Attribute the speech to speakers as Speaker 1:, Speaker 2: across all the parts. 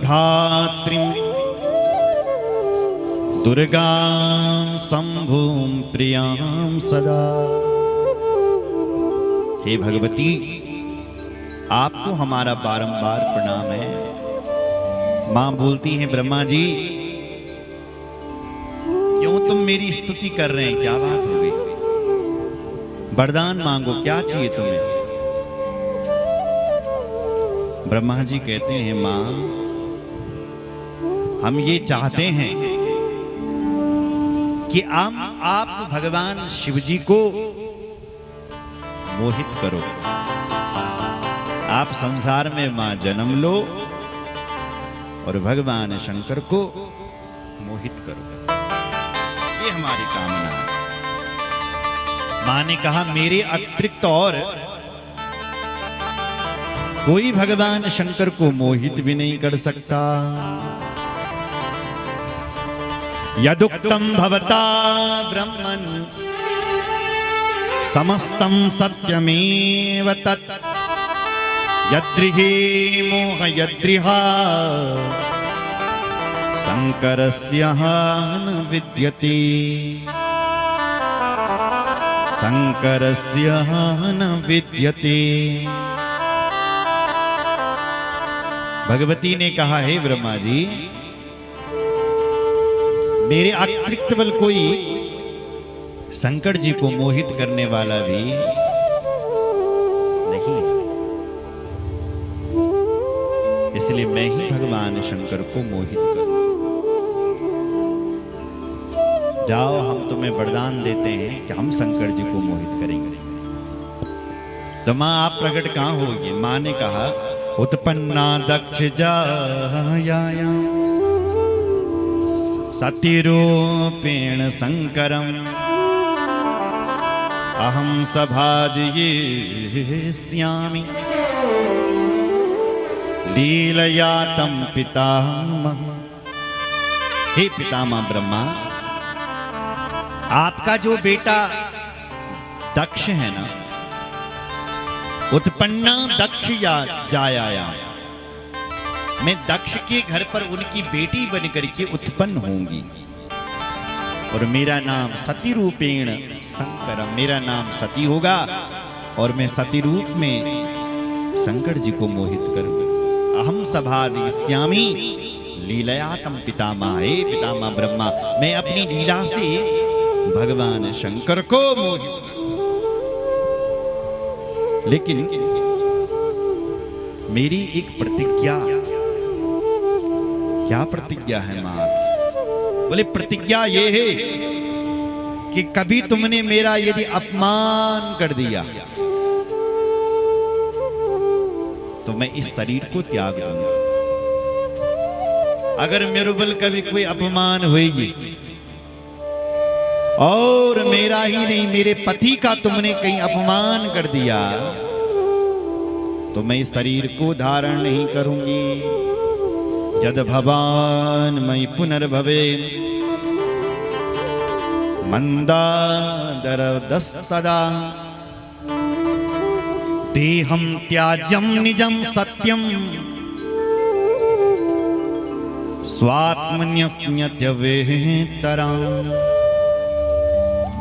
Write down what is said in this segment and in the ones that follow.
Speaker 1: धात्रीं दुर्गां शंभुं प्रियां सदा। हे भगवती, आपको हमारा बारंबार प्रणाम है। मां बोलती हैं, ब्रह्मा जी क्यों तुम मेरी स्तुति कर रहे हैं, क्या बात हो गई? वरदान मांगो, क्या चाहिए तुम्हें? ब्रह्मा जी कहते हैं, मां हम ये चाहते हैं कि आप भगवान शिव जी को मोहित करो। आप संसार में मां जन्म लो और भगवान शंकर को मोहित करो, ये हमारी कामना है। मां ने कहा, मेरे अतिरिक्त और कोई भगवान शंकर को मोहित भी नहीं कर सकता। यदुक्तम भवता ब्रह्मन् समस्तं सत्यमेव तत् यद्रिहे मोहयद्रिहा शंकरस्य न विद्यते शंकरस्य न विद्यते। भगवती ने कहा, हे ब्रह्मा जी, मेरे अतिरिक्त बल कोई शंकर जी को मोहित करने वाला भी नहीं है, इसलिए मैं ही भगवान शंकर को मोहित करूं। जाओ, हम तुम्हें वरदान देते हैं कि हम शंकर जी को मोहित करेंगे। तो मां आप प्रकट कहां होगी? मां ने कहा, उत्पन्ना दक्ष जायाया सतिरूपेण शंकरम अहम सभाजयिष्यामि लीलया तम पितामह। हे पितामह ब्रह्मा, आपका जो बेटा दक्ष है ना, उत्पन्ना दक्ष जाया, मैं दक्ष के घर पर उनकी बेटी बनकर के उत्पन्न होंगी और मेरा नाम सती रूपेण शंकरम, मेरा नाम सती होगा और मैं सती रूप में शंकर जी को मोहित करूंगा। अहम सभाजयिष्यामि लीलया तम पितामह। हे पितामह ब्रह्मा, मैं अपनी लीला से भगवान शंकर को मोहित, लेकिन मेरी एक प्रतिज्ञा। क्या प्रतिज्ञा है मां? बोले, प्रतिज्ञा ये है कि कभी तुमने मेरा यदि अपमान कर दिया तो मैं इस शरीर को त्याग दूंगा। अगर मेरे बल कभी कोई अपमान होगी और मेरा ही नहीं, मेरे पति का तुमने कहीं अपमान कर दिया तो मैं इस शरीर को धारण नहीं करूंगी। यद भवान मयि पुनर्भवे मंदादरदस्तदा देहं त्याज्यं निजं सत्यं स्वात्मन्यस्त्यवेतरां।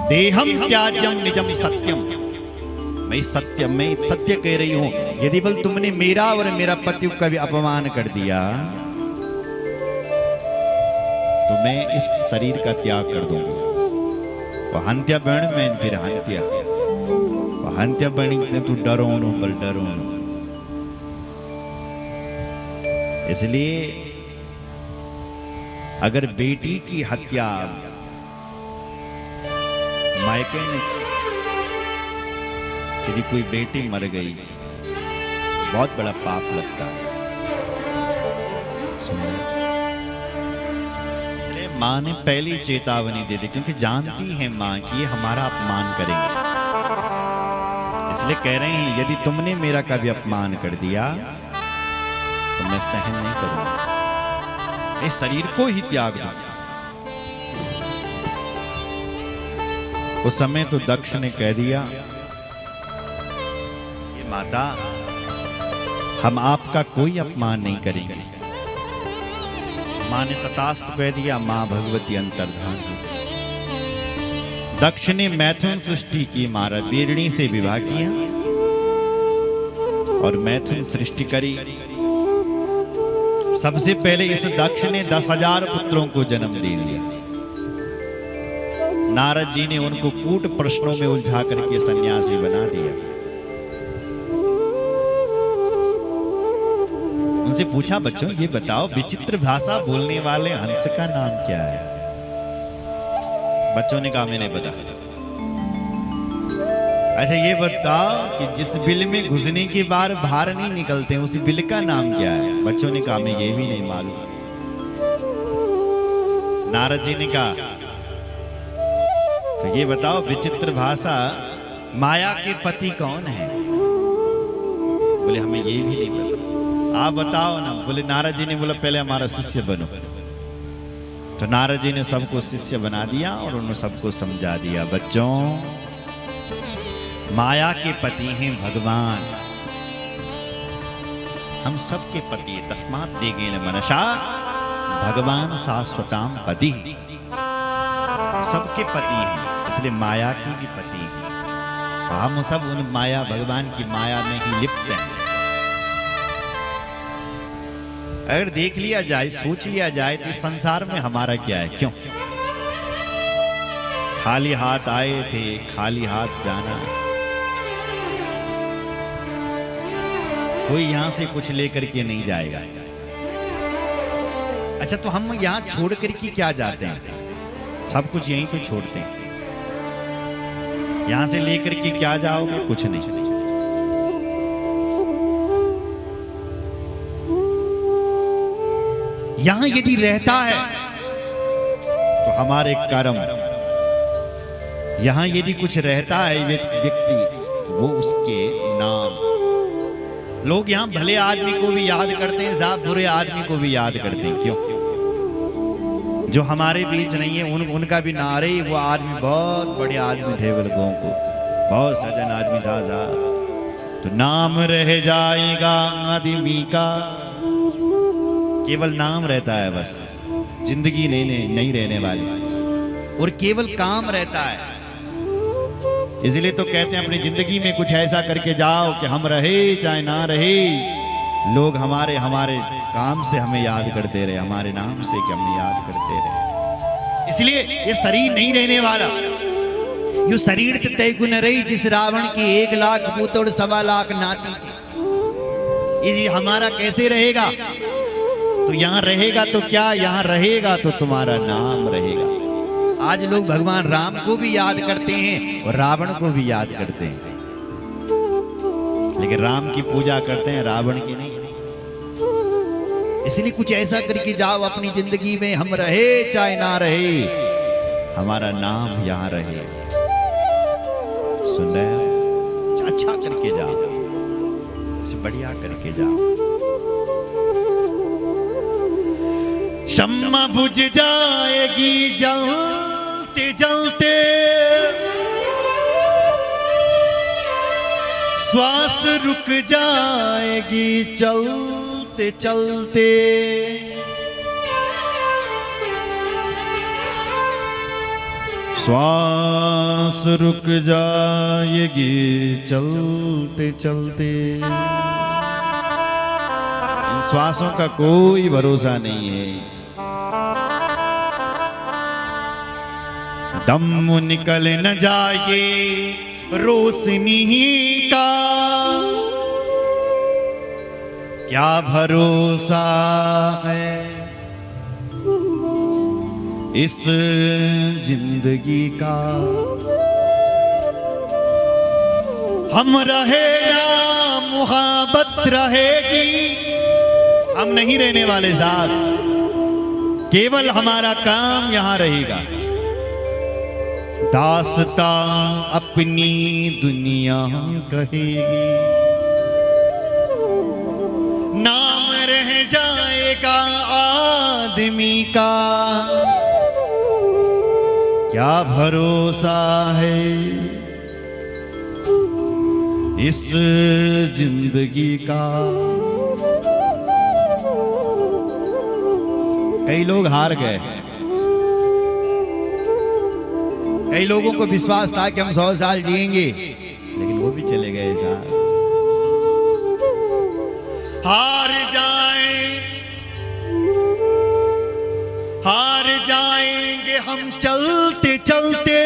Speaker 1: देहं त्याज्यं निजं सत्यम, मैं सत्य कह रही हूं। यदि बल तुमने मेरा और मेरा पति का भी अपमान कर दिया तो मैं इस शरीर का त्याग कर दूंगा। हंत्या बण में फिर हंत्या बणी तू डरो बल डरो। इसलिए अगर बेटी की हत्या मायके ने, यदि कोई बेटी मर गई बहुत बड़ा पाप लगता है। इसलिए मां ने पहली चेतावनी दे दी, क्योंकि जानती है मां कि ये हमारा अपमान करेंगे। इसलिए कह रहे हैं, यदि तुमने मेरा कभी अपमान कर दिया तो मैं सहन नहीं करूंगा, इस शरीर को ही त्याग दूंगा। उस समय तो दक्ष ने कह दिया, ये माता, हम आपका कोई अपमान नहीं करेंगे, माँ ने तथास्तु कह दिया, माँ भगवती अंतर्धान। दक्ष ने मैथुन सृष्टि की, महाराज बीरणी से विवाह किया और मैथुन सृष्टि करी। सबसे पहले इस दक्ष ने 10,000 पुत्रों को जन्म दे दिया। नारद जी ने उनको कूट प्रश्नों में उलझा करके सन्यासी बना दिया। उनसे पूछा, बच्चों ये बताओ विचित्र भाषा बोलने वाले हंस का नाम क्या है? बच्चों ने कहा, मैंने बताया। अच्छा ये बताओ कि जिस बिल में घुसने के बाद बाहर नहीं निकलते उस बिल का नाम क्या है? बच्चों ने कहा, मैं ये भी नहीं मालूम। नारद जी ने कहा, तो ये बताओ विचित्र भाषा माया के पति कौन है? बोले, हमें ये भी नहीं पता। आप बताओ ना। बोले, नारद जी ने बोला, पहले हमारा शिष्य बनो। तो नारद जी ने सबको शिष्य बना दिया और उन्होंने सबको समझा दिया, बच्चों माया के पति हैं भगवान, हम सबके पति। तस्मात् देगेन मनसा भगवान शाश्वताम पति। सबके पति हैं, इसलिए माया की भी पति हैं। हम सब उन माया, भगवान की माया में ही लिप्त हैं। अगर देख लिया जाए, सोच लिया जाए तो संसार में हमारा क्या है? क्यों खाली हाथ आए थे, खाली हाथ जाना। कोई यहां से कुछ लेकर के नहीं जाएगा। अच्छा, तो हम यहां छोड़ करके क्या जाते हैं? सब कुछ यहीं तो छोड़ते हैं। यहां से लेकर के क्या जाओगे? कुछ नहीं। यहां यदि रहता है तो हमारे कर्म, यहां यदि कुछ रहता है व्यक्ति, वो उसके नाम। लोग यहां भले आदमी को भी याद करते हैं, साफ बुरे आदमी को भी याद करते हैं। क्यों? जो हमारे बीच नहीं है उनका भी नारे, वो आदमी बहुत बड़े आदमी थे, लोगों को बहुत सज्जन आदमी था साहब। तो नाम रह जाएगा आदमी का, केवल नाम रहता है बस, जिंदगी नहीं रहने वाली, और केवल काम रहता है। इसलिए तो कहते हैं अपनी जिंदगी में कुछ ऐसा करके जाओ कि हम रहे चाहे ना रहे, लोग हमारे काम से हमें याद करते रहे, हमारे नाम से कि हमें याद करते रहे। इसलिए ये शरीर नहीं रहने वाला। यो शरीर तय गुण रही, जिस रावण की 1 लाख पूत और 1.25 लाख नाती थी। ये हमारा कैसे रहेगा? तो यहां रहेगा तो क्या, यहां रहेगा तो तुम्हारा नाम रहेगा। आज लोग भगवान राम को भी याद करते हैं और रावण को भी याद करते हैं, लेकिन राम की पूजा करते हैं, रावण की नहीं। इसलिए कुछ ऐसा करके जाओ अपनी जिंदगी में, हम रहे चाहे ना रहे, हमारा नाम यहां रहे। सुन रहे हो? अच्छा करके जाओ, बढ़िया करके जाओ। शम्मा बुझ जाएगी जलते जलते, श्वास रुक जाएगी चलते चलते। श्वास रुक जाएगी चलते चलते। इन श्वासों का कोई भरोसा नहीं है। दम निकल न जाए रोशनी का, क्या भरोसा है इस जिंदगी का। हम रहे या मुहब्बत रहेगी, हम नहीं रहने वाले साथ, केवल हमारा काम यहां रहेगा। दास्तां अपनी दुनिया कहेगी, नाम रह जाएगा आदमी का, क्या भरोसा है इस जिंदगी का। कई लोग हार गए। कई लोगों को विश्वास था कि हम 100 साल जिएंगे, लेकिन वो भी चले गए साहब। हार जाएंगे हम चलते चलते,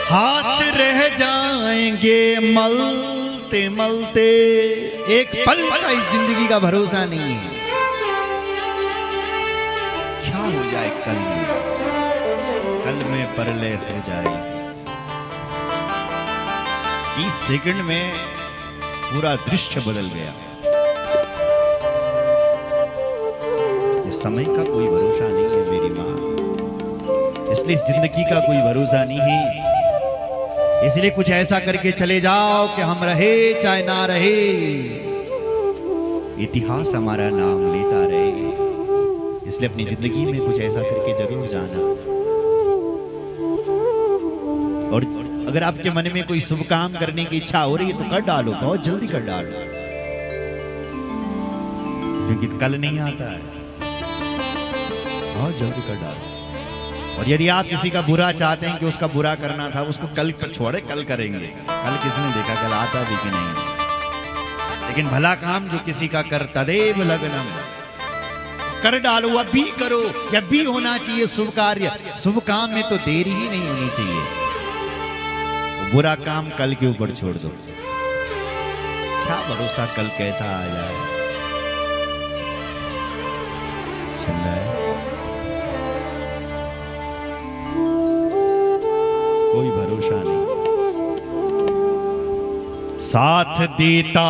Speaker 1: हाथ रह जाएंगे मलते मलते। एक पल का इस जिंदगी का भरोसा नहीं है, क्या हो जाए कल में परले हो जाए। 30 सेकंड में पूरा दृश्य बदल गया। समय का कोई भरोसा नहीं है मेरी माँ, इसलिए जिंदगी का कोई भरोसा नहीं है। इसलिए कुछ ऐसा करके चले जाओ कि हम रहे चाहे ना रहे, इतिहास हमारा नाम लेता रहे। इसलिए अपनी जिंदगी में कुछ ऐसा करके जरूर जाना। और अगर आपके मन में कोई शुभ काम करने की इच्छा हो रही है तो कर डालो, बहुत जल्दी कर डालो, क्योंकि कल नहीं आता है, बहुत जल्दी कर डालो। और यदि आप किसी का बुरा चाहते हैं कि उसका बुरा करना था, उसको कल पर छोड़े, कल करेंगे। कल किसने देखा कल आता भी कि नहीं। लेकिन भला काम जो किसी का कर तदेव लग्नम, कर डालो, अभी करो, या भी होना चाहिए शुभ कार्य। शुभ काम में तो देरी ही नहीं होनी चाहिए, बुरा काम कल के ऊपर छोड़ दो। क्या भरोसा कल कैसा आ जाए। सुन रहा है, कोई भरोसा नहीं। साथ देता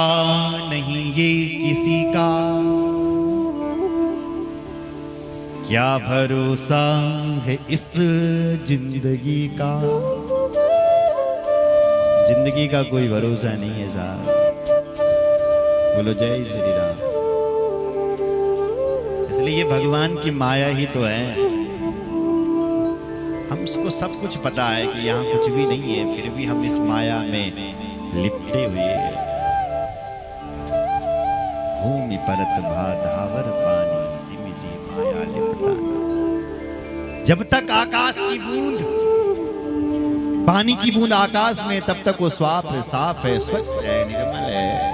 Speaker 1: नहीं ये किसी का, क्या भरोसा है इस जिंदगी का। जिंदगी का कोई भरोसा नहीं है साहब। बोलो जय श्री राम। इसलिए ये भगवान की माया ही तो है। हम उसको सब कुछ पता है कि यहाँ कुछ भी नहीं है, फिर भी हम इस माया में लिपटे हुए हैं। भूमि परत भाधावर पानी, जिमि जी माया लिपटाना। जब तक आकाश की बूंद, पानी की बूंद आकाश में, तब तक वो साफ है, स्वच्छ है, निर्मल है।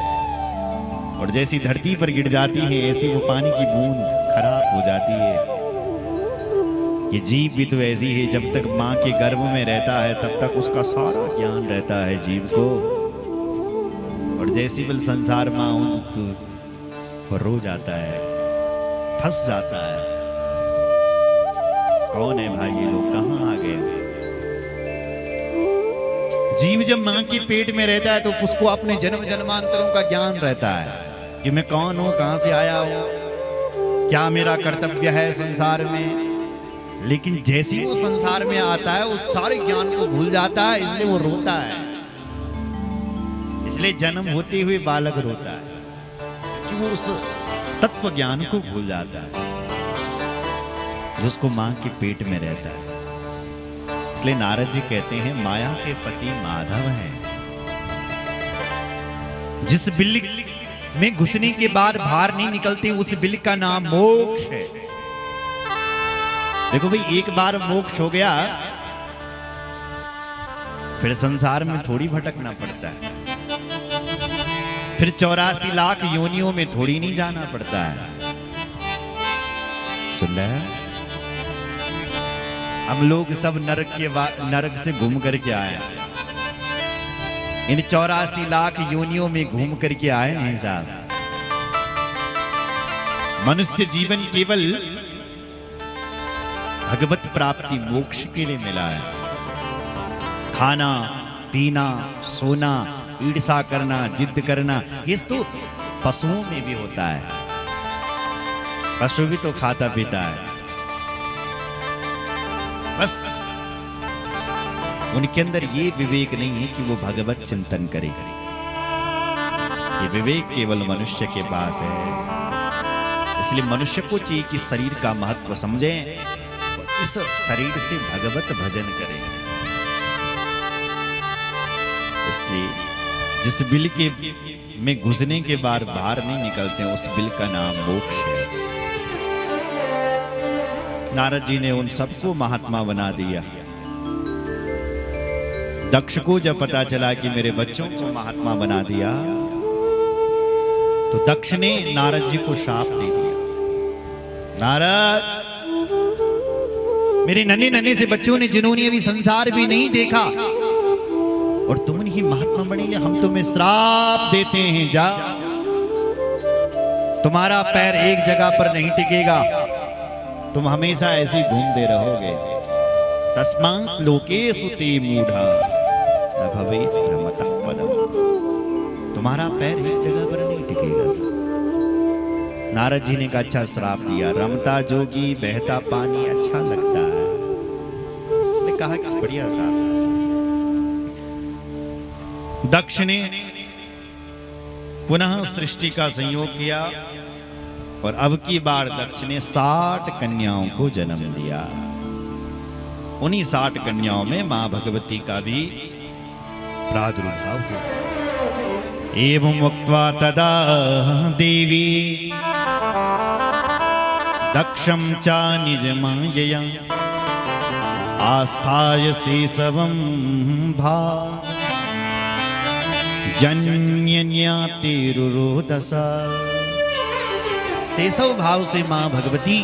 Speaker 1: और जैसी धरती पर गिर जाती है, ऐसी वो पानी की बूंद खराब हो जाती है। ये जीव भी तो ऐसी है, जब तक माँ के गर्भ में रहता है तब तक उसका सारा ज्ञान रहता है जीव को। और जैसी बल संसार माँ तो रो जाता है, फंस जाता है। कौन है भाई ये लोग, कहाँ आ गए। जीव जब माँ के पेट में रहता है तो उसको अपने जन्म जन्मांतरों का ज्ञान रहता है कि मैं कौन हूँ, कहाँ से आया हूँ, क्या मेरा कर्तव्य है संसार में। लेकिन जैसे ही वो संसार में आता है उस सारे ज्ञान को भूल जाता है, इसलिए वो रोता है। इसलिए जन्म होते हुए बालक रोता है कि वो उस तत्व ज्ञान को भूल जाता है जो उसको मां के पेट में रहता है। इसलिए नारद जी कहते हैं माया के पति माधव हैं। जिस बिल्ली में घुसने के बाद बाहर नहीं निकलते उस बिल्ली का नाम मोक्ष है। देखो भाई, एक बार मोक्ष हो गया फिर संसार में थोड़ी भटकना पड़ता है, फिर 84 लाख योनियों में थोड़ी नहीं जाना पड़ता है। सुन रहे हैं, हम लोग सब नरक से घूम करके आए, इन 84 लाख योनियों में घूम करके आए हैं साहब। मनुष्य जीवन केवल भगवत प्राप्ति मोक्ष के लिए मिला है। खाना पीना सोना ईर्षा करना जिद करना ये तो पशुओं में भी होता है। पशु भी तो खाता पीता है, बस उनके अंदर ये विवेक नहीं है कि वो भगवत चिंतन करे। ये विवेक केवल मनुष्य के पास है। इसलिए मनुष्य को चाहिए कि शरीर का महत्व समझें, इस शरीर से भगवत भजन करें। इसलिए जिस बिल के में घुसने के बाद बाहर नहीं निकलते, उस बिल का नाम मोक्ष है। नारद जी ने उन सबको महात्मा बना दिया। दक्ष को जब पता चला कि मेरे बच्चों को महात्मा बना दिया, तो दक्ष ने नारद जी को शाप दे दिया। नारद, मेरे नन्हे नन्हे से बच्चों ने, जिन्होंने अभी संसार भी नहीं देखा, और तुम ही महात्मा बनेंगे, हम तुम्हें श्राप देते हैं। जा, तुम्हारा पैर एक जगह पर नहीं टिकेगा, तुम हमेशा ऐसे ही घूमते रहोगे। तस्मात् लोकेषु ते मूढ़ा न भवेत् भ्रमतः पदम्। तुम्हारा पैर एक जगह पर नहीं टिकेगा। नारद जी ने कहा अच्छा श्राप दिया। रमता जोगी बहता पानी अच्छा लगता है। उसने कहा कि बढ़िया शास्त्र। दक्ष ने पुनः सृष्टि का संयोग किया, और अब की बार दक्ष ने 60 कन्याओं को जन्म दिया। उन्हीं 60 कन्याओं में मां भगवती का भी प्रादुर्भाव हुआ। एवं उक्त्वा तदा देवी दक्षं च निजमायया आस्थाय शेषवं भा जन्यन्यातिरुरोदसा। शेषव भाव से मां भगवती